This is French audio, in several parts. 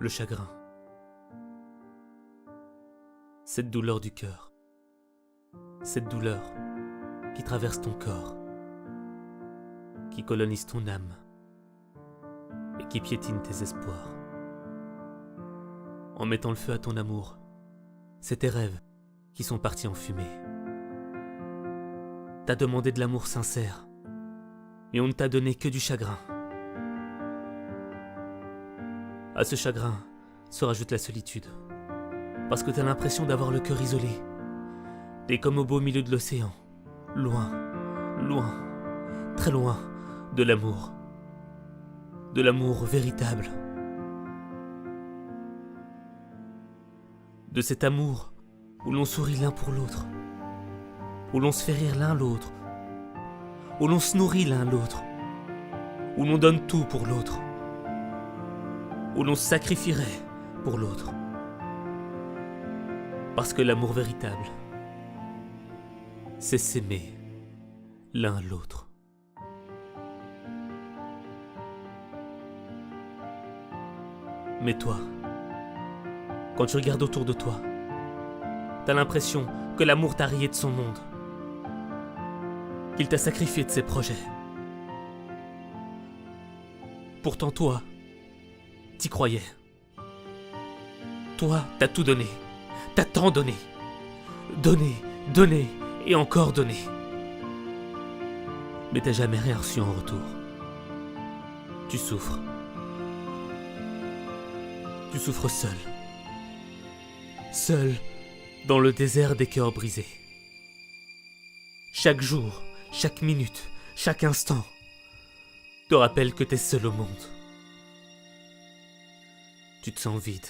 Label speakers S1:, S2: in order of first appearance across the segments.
S1: le chagrin. Cette douleur du cœur. Cette douleur qui traverse ton corps, qui colonise ton âme et qui piétine tes espoirs. En mettant le feu à ton amour, c'est tes rêves qui sont partis en fumée. T'as demandé de l'amour sincère et on ne t'a donné que du chagrin. À ce chagrin se rajoute la solitude, parce que t'as l'impression d'avoir le cœur isolé. T'es comme au beau milieu de l'océan, loin, loin, très loin de l'amour véritable. De cet amour où l'on sourit l'un pour l'autre, où l'on se fait rire l'un l'autre, où l'on se nourrit l'un l'autre, où l'on donne tout pour l'autre, où l'on se sacrifierait pour l'autre. Parce que l'amour véritable, c'est s'aimer l'un l'autre. Mais toi, quand tu regardes autour de toi, t'as l'impression que l'amour t'a rayé de son monde, qu'il t'a sacrifié de ses projets. Pourtant toi, t'y croyais. Toi, t'as tout donné, t'as tant donné. Donné, donné et encore donné. Mais t'as jamais rien reçu en retour. Tu souffres. Tu souffres seul. Seul dans le désert des cœurs brisés. Chaque jour, chaque minute, chaque instant te rappelle que t'es seul au monde. Tu te sens vide.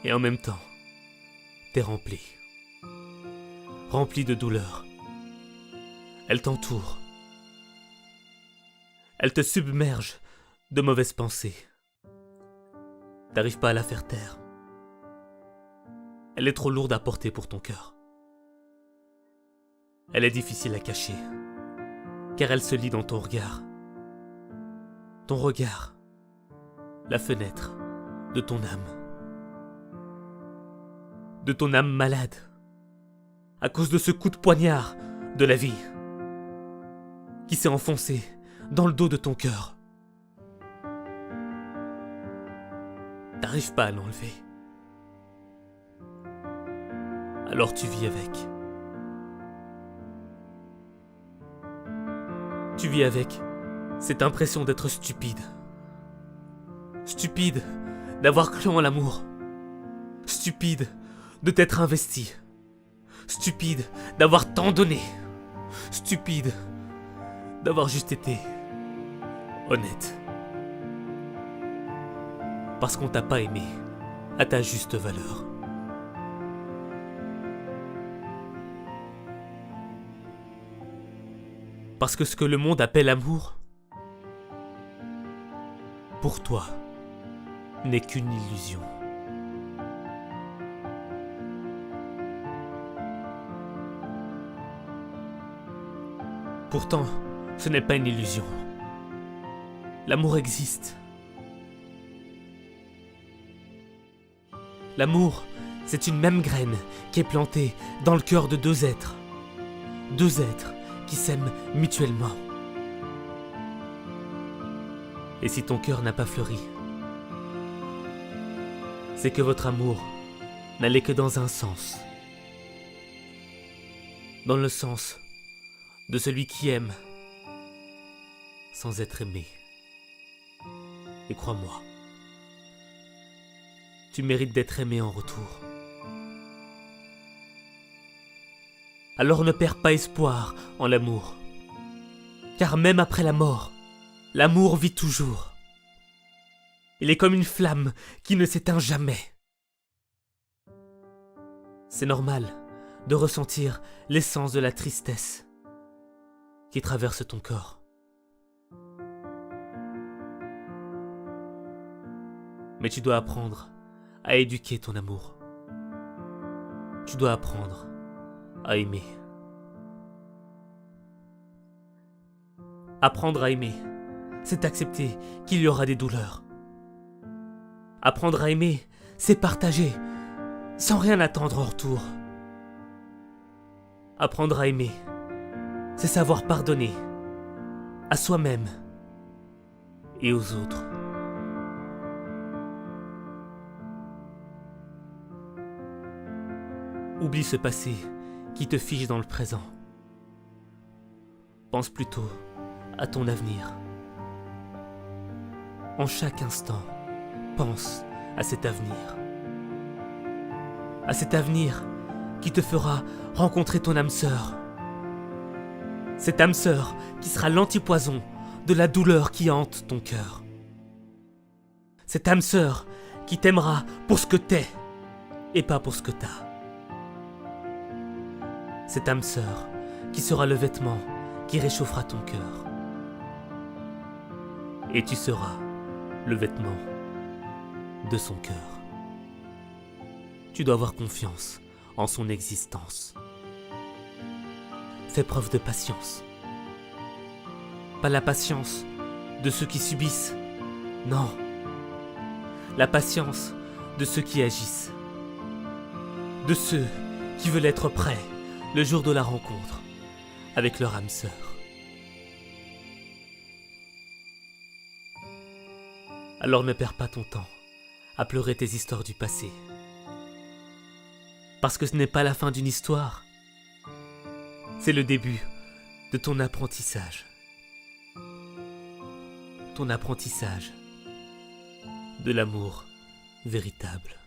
S1: Et en même temps, t'es rempli. Rempli de douleur. Elle t'entoure. Elle te submerge de mauvaises pensées. T'arrives pas à la faire taire. Elle est trop lourde à porter pour ton cœur. Elle est difficile à cacher, car elle se lit dans ton regard. Ton regard, la fenêtre de ton âme. De ton âme malade, à cause de ce coup de poignard de la vie, qui s'est enfoncé dans le dos de ton cœur. T'arrives pas à l'enlever. Alors tu vis avec. Tu vis avec cette impression d'être stupide. Stupide d'avoir cru en l'amour. Stupide de t'être investi. Stupide d'avoir tant donné. Stupide d'avoir juste été honnête. Parce qu'on t'a pas aimé à ta juste valeur. Parce que ce que le monde appelle amour, pour toi, n'est qu'une illusion. Pourtant, ce n'est pas une illusion. L'amour existe. L'amour, c'est une même graine qui est plantée dans le cœur de deux êtres. Deux êtres qui s'aiment mutuellement. Et si ton cœur n'a pas fleuri, c'est que votre amour n'allait que dans un sens. Dans le sens de celui qui aime sans être aimé. Et crois-moi, tu mérites d'être aimé en retour. Alors ne perds pas espoir en l'amour. Car même après la mort, l'amour vit toujours. Il est comme une flamme qui ne s'éteint jamais. C'est normal de ressentir l'essence de la tristesse qui traverse ton corps. Mais tu dois apprendre à éduquer ton amour. Tu dois apprendre à aimer. Apprendre à aimer, c'est accepter qu'il y aura des douleurs. Apprendre à aimer, c'est partager, sans rien attendre en retour. Apprendre à aimer, c'est savoir pardonner, à soi-même et aux autres. Oublie ce passé qui te fige dans le présent. Pense plutôt à ton avenir. En chaque instant, pense à cet avenir. À cet avenir qui te fera rencontrer ton âme sœur. Cette âme sœur qui sera l'antipoison de la douleur qui hante ton cœur. Cette âme sœur qui t'aimera pour ce que t'es et pas pour ce que t'as. Cette âme sœur qui sera le vêtement qui réchauffera ton cœur. Et tu seras le vêtement de son cœur. Tu dois avoir confiance en son existence. Fais preuve de patience. Pas la patience de ceux qui subissent, non. La patience de ceux qui agissent. De ceux qui veulent être prêts le jour de la rencontre avec leur âme sœur. Alors ne perds pas ton temps à pleurer tes histoires du passé. Parce que ce n'est pas la fin d'une histoire, c'est le début de ton apprentissage. Ton apprentissage de l'amour véritable.